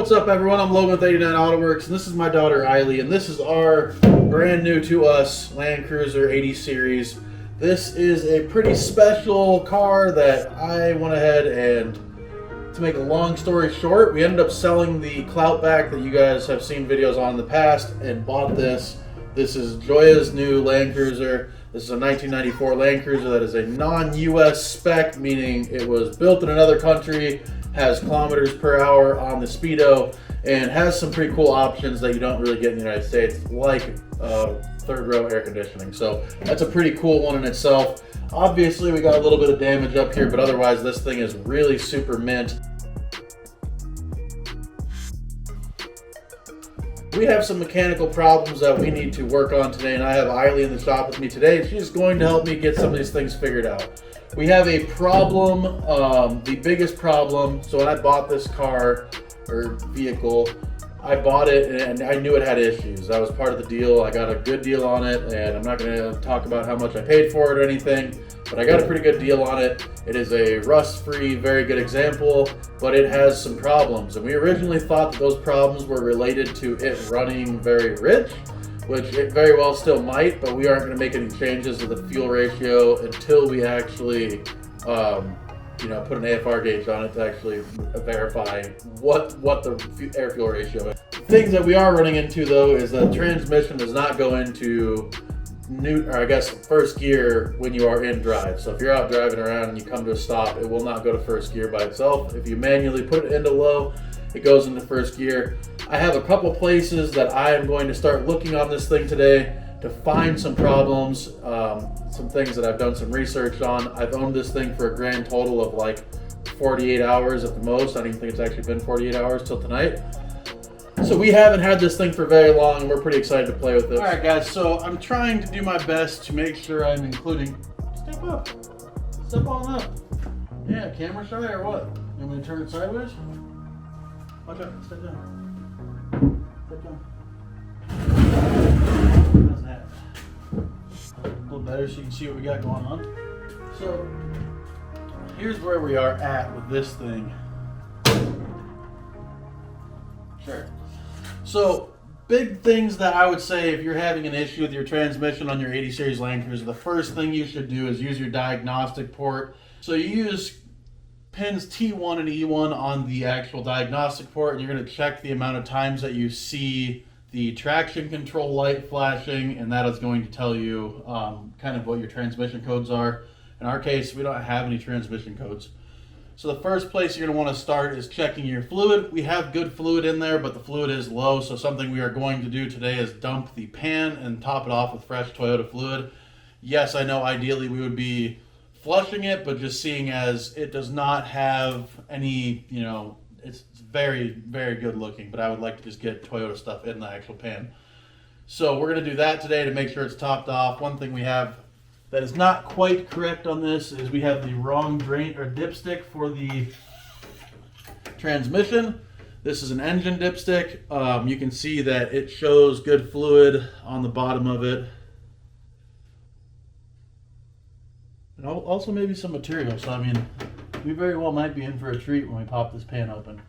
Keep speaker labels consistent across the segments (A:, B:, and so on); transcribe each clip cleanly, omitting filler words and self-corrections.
A: What's up, everyone? I'm Logan with 89 AutoWorks, and this is my daughter Aili, and this is our brand new to us Landcruiser 80 series. This is a pretty special car that I went ahead and, to make a long story short, we ended up selling the Cloutback that you guys have seen videos on in the past and bought this. This is Joya's new Landcruiser. This is a 1994 Landcruiser that is a non-US spec, meaning it was built in another country, has kilometers per hour on the speedo, and has some pretty cool options that you don't really get in the United States, like third row air conditioning. So that's a pretty cool one in itself. Obviously we got a little bit of damage up here, but otherwise this thing is really super mint. We have some mechanical problems that we need to work on today, and I have Aili in the shop with me today. She's going to help me get some of these things figured out. We have a problem, the biggest problem. So when I bought this car or vehicle, I bought it and I knew it had issues. That was part of the deal. I got a good deal on it, and I'm not going to talk about how much I paid for it or anything, but I got a pretty good deal on it. It is a rust-free, very good example, but it has some problems. And we originally thought that those problems were related to it running very rich, which it very well still might, but we aren't going to make any changes to the fuel ratio until we actually put an AFR gauge on it to actually verify what the air fuel ratio is. Things that we are running into though is the transmission does not go into first gear when you are in drive. So if you're out driving around and you come to a stop, it will not go to first gear by itself. If you manually put it into low, it goes into first gear. I have a couple places that I am going to start looking on this thing today to find some problems, some things that I've done some research on. I've owned this thing for a grand total of like 48 hours at the most. I don't even think it's actually been 48 hours till tonight. So we haven't had this thing for very long, and we're pretty excited to play with this. All right, guys, so I'm trying to do my best to make sure I'm including... Step up. Step on up. Yeah, camera shy or what? You want me to turn it sideways? Watch out, step down. Step down. How's that? A little better so you can see what we got going on. So, here's where we are at with this thing. Sure. So, big things that I would say if you're having an issue with your transmission on your 80 series Landcruiser, the first thing you should do is use your diagnostic port. So you use pins T1 and E1 on the actual diagnostic port, and you're going to check the amount of times that you see the traction control light flashing, and that is going to tell you kind of what your transmission codes are. In our case, we don't have any transmission codes. So the first place you're going to want to start is checking your fluid. We have good fluid in there, but the fluid is low, so something we are going to do today is dump the pan and top it off with fresh Toyota fluid. Yes, I know ideally we would be flushing it, but just seeing as it does not have any, it's very, very good looking, but I would like to just get Toyota stuff in the actual pan. So we're going to do that today to make sure it's topped off. One thing we have that is not quite correct on this is we have the wrong drain or dipstick for the transmission. This is an engine dipstick. You can see that it shows good fluid on the bottom of it. And also maybe some material. So I mean, we very well might be in for a treat when we pop this pan open.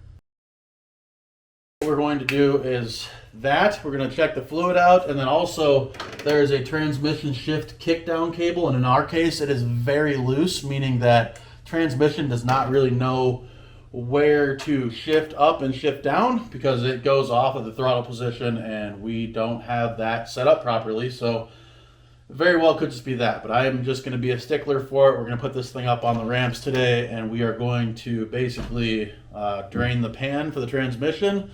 A: What we're going to do is that. We're going to check the fluid out, and then also there is a transmission shift kickdown cable, and in our case it is very loose, meaning that transmission does not really know where to shift up and shift down because it goes off of the throttle position, and we don't have that set up properly. So very well could just be that, but I am just going to be a stickler for it. We're going to put this thing up on the ramps today, and we are going to basically drain the pan for the transmission.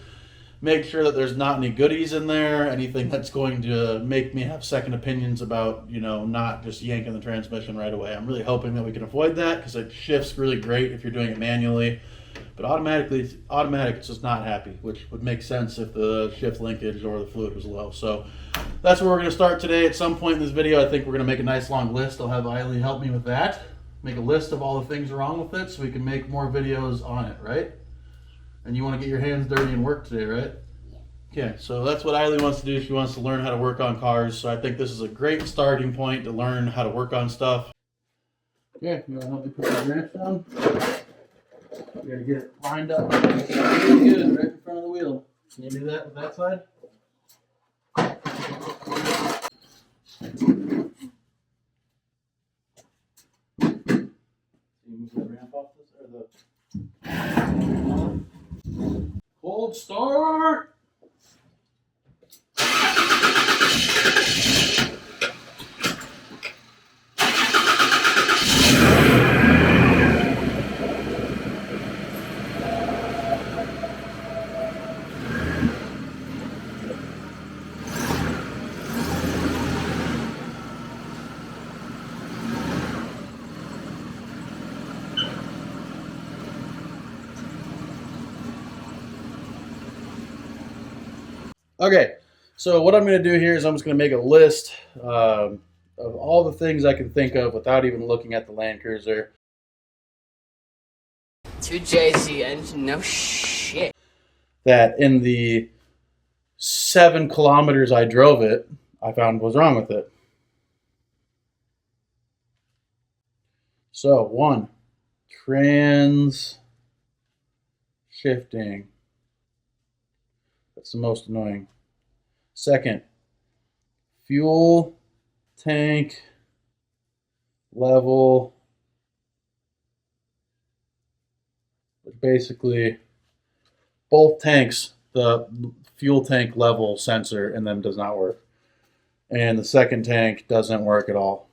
A: Make sure that there's not any goodies in there, anything that's going to make me have second opinions about, not just yanking the transmission right away. I'm really hoping that we can avoid that because it shifts really great if you're doing it manually. But automatic, it's just not happy, which would make sense if the shift linkage or the fluid was low. So that's where we're going to start today. At some point in this video, I think we're going to make a nice long list. I'll have Aili help me with that. Make a list of all the things wrong with it so we can make more videos on it, right? And you want to get your hands dirty and work today, right? Okay, so that's what Aili wants to do. She wants to learn how to work on cars. So I think this is a great starting point to learn how to work on stuff. Okay, you want to help me put the ramp down? We gotta get it lined up really good right in front of the wheel. wheel. Can you do that with that side? Move the ramp off this or the cold start. Okay, so what I'm going to do here is I'm just going to make a list of all the things I can think of without even looking at the Landcruiser.
B: 2JZ engine, no shit.
A: That in the 7 kilometers I drove it, I found was wrong with it. So, 1, trans shifting. That's the most annoying. 2nd, fuel tank level, which basically both tanks, the fuel tank level sensor in them does not work. And the 2nd tank doesn't work at all.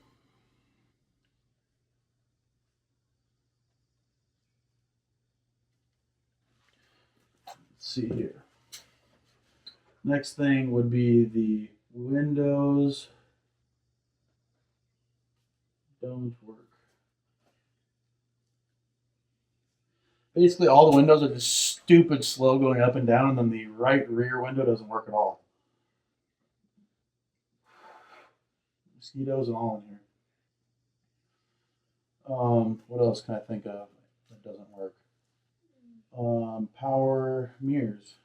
A: Let's see here. Next thing would be the windows don't work. Basically, all the windows are just stupid slow going up and down, and then the right rear window doesn't work at all. Mosquitoes and all in here. What else can I think of that doesn't work? Power mirrors.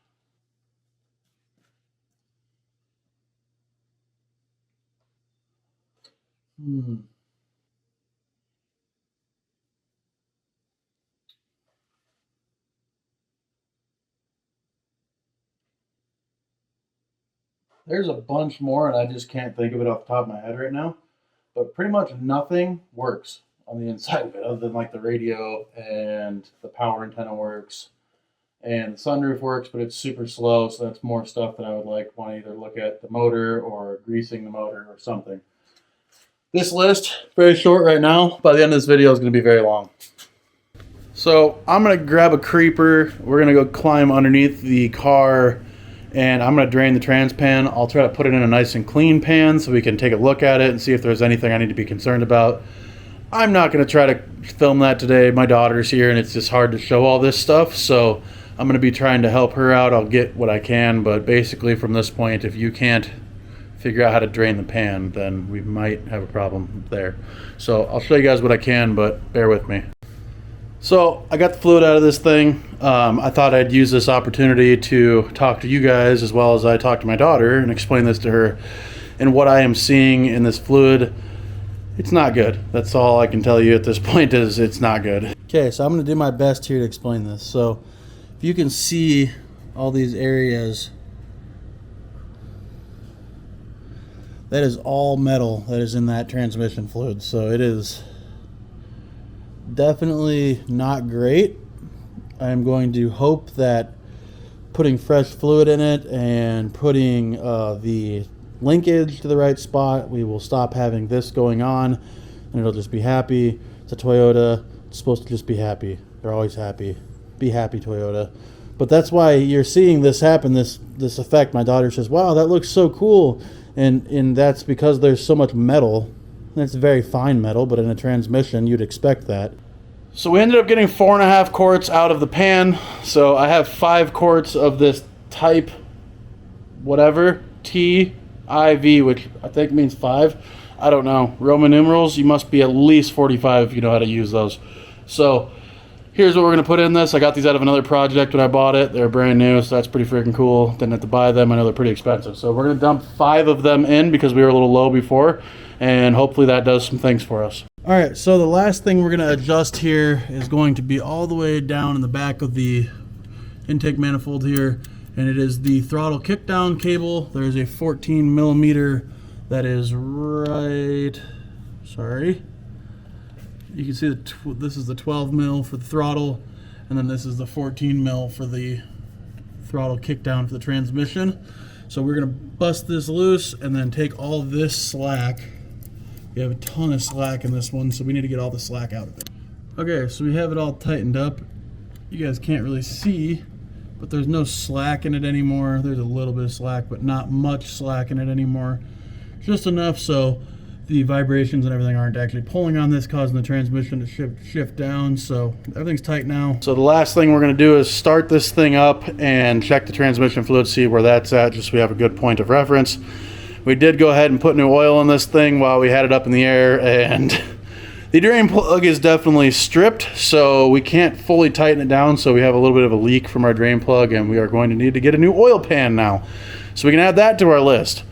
A: There's a bunch more, and I just can't think of it off the top of my head right now. But pretty much nothing works on the inside of it, other than like the radio and the power antenna works. And the sunroof works, but it's super slow, so that's more stuff that I would want to either look at the motor or greasing the motor or something. This list, very short right now. By the end of this video, is going to be very long. So I'm going to grab a creeper. We're going to go climb underneath the car, and I'm going to drain the trans pan. I'll try to put it in a nice and clean pan so we can take a look at it and see if there's anything I need to be concerned about. I'm not going to try to film that today. My daughter's here, and it's just hard to show all this stuff, so I'm going to be trying to help her out. I'll get what I can, but basically from this point, if you can't figure out how to drain the pan, then we might have a problem there. So I'll show you guys what I can, but bear with me. So I got the fluid out of this thing. I thought I'd use this opportunity to talk to you guys as well as I talk to my daughter and explain this to her. And what I am seeing in this fluid, it's not good. That's all I can tell you at this point, is it's not good. Okay, so I'm going to do my best here to explain this. So if you can see all these areas, that is all metal that is in that transmission fluid. So it is definitely not great. I'm going to hope that putting fresh fluid in it and putting the linkage to the right spot, we will stop having this going on, and it'll just be happy. It's a Toyota. It's supposed to just be happy. They're always happy. Be happy, Toyota. But that's why you're seeing this happen, this effect. My daughter says, wow, that looks so cool. And that's because there's so much metal. And it's very fine metal, but in a transmission, you'd expect that. So we ended up getting 4.5 quarts out of the pan. So I have 5 quarts of this type, whatever, TIV, which I think means 5. I don't know. Roman numerals, you must be at least 45 if you know how to use those. So here's what we're going to put in this. I got these out of another project when I bought it. They're brand new, so that's pretty freaking cool. Didn't have to buy them. I know they're pretty expensive. So we're going to dump 5 of them in because we were a little low before, and hopefully that does some things for us. All right, so the last thing we're going to adjust here is going to be all the way down in the back of the intake manifold here, and it is the throttle kickdown cable. There is a 14 millimeter that is right, sorry. You can see this is the 12 mil for the throttle, and then this is the 14 mil for the throttle kickdown for the transmission. So we're gonna bust this loose and then take all this slack. We have a ton of slack in this one, so we need to get all the slack out of it. Okay, so we have it all tightened up. You guys can't really see, but there's no slack in it anymore. There's a little bit of slack, but not much slack in it anymore. Just enough so the vibrations and everything aren't actually pulling on this, causing the transmission to shift down. So everything's tight now. So the last thing we're gonna do is start this thing up and check the transmission fluid, see where that's at, just so we have a good point of reference. We did go ahead and put new oil in this thing while we had it up in the air, and the drain plug is definitely stripped, so we can't fully tighten it down, so we have a little bit of a leak from our drain plug, and we are going to need to get a new oil pan now. So we can add that to our list.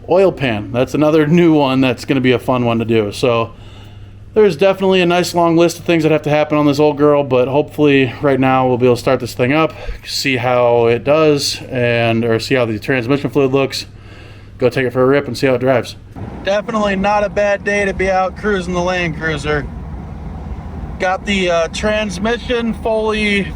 A: Oil pan, that's another new one that's going to be a fun one to do. So there's definitely a nice long list of things that have to happen on this old girl, but hopefully right now we'll be able to start this thing up, see how it does, or see how the transmission fluid looks, go take it for a rip and see how it drives. Definitely not a bad day to be out cruising the Landcruiser. Got the transmission fully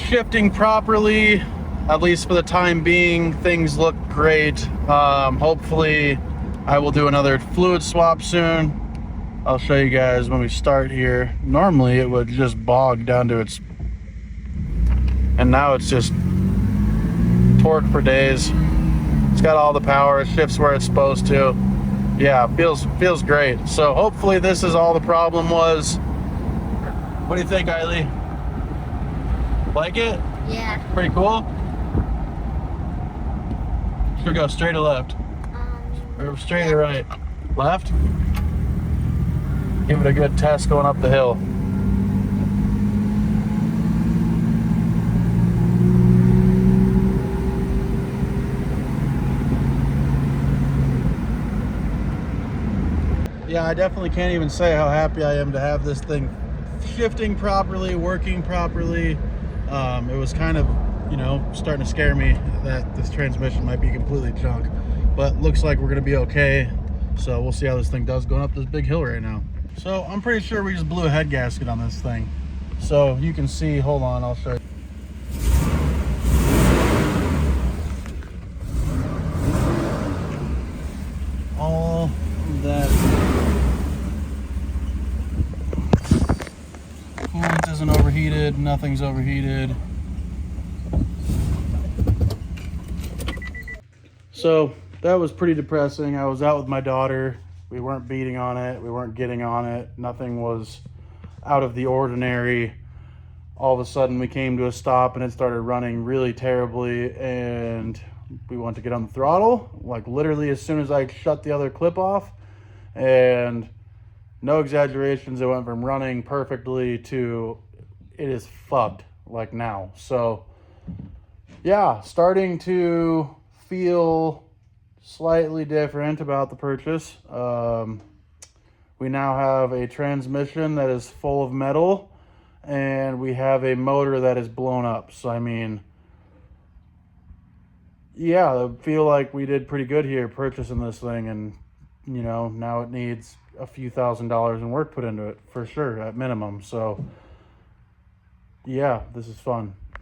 A: shifting properly, at least for the time being. Things look great. Hopefully I will do another fluid swap soon. I'll show you guys when we start here. Normally it would just bog down to its, and now it's just torque for days. It's got all the power, it shifts where it's supposed to. Yeah, feels great. So hopefully this is all the problem was. What do you think, Aili? Like it?
C: Yeah.
A: Pretty cool? Should go straight or left? Or straight or right? Left? Give it a good test going up the hill. Yeah, I definitely can't even say how happy I am to have this thing shifting properly, working properly. It was kind of, starting to scare me that this transmission might be completely junk, but looks like we're gonna be okay. So we'll see how this thing does going up this big hill right now. So I'm pretty sure we just blew a head gasket on this thing. So you can see, hold on, I'll show you. All that coolant isn't overheated, nothing's overheated. So that was pretty depressing. I was out with my daughter. We weren't beating on it. We weren't getting on it. Nothing was out of the ordinary. All of a sudden we came to a stop and it started running really terribly, and we went to get on the throttle, like literally as soon as I shut the other clip off, and no exaggerations, it went from running perfectly to it is fucked like now. So yeah, starting to feel slightly different about the purchase. We now have a transmission that is full of metal, and we have a motor that is blown up. So I mean, yeah, I feel like we did pretty good here purchasing this thing, and now it needs a few $1,000s in work put into it for sure at minimum. So yeah, this is fun.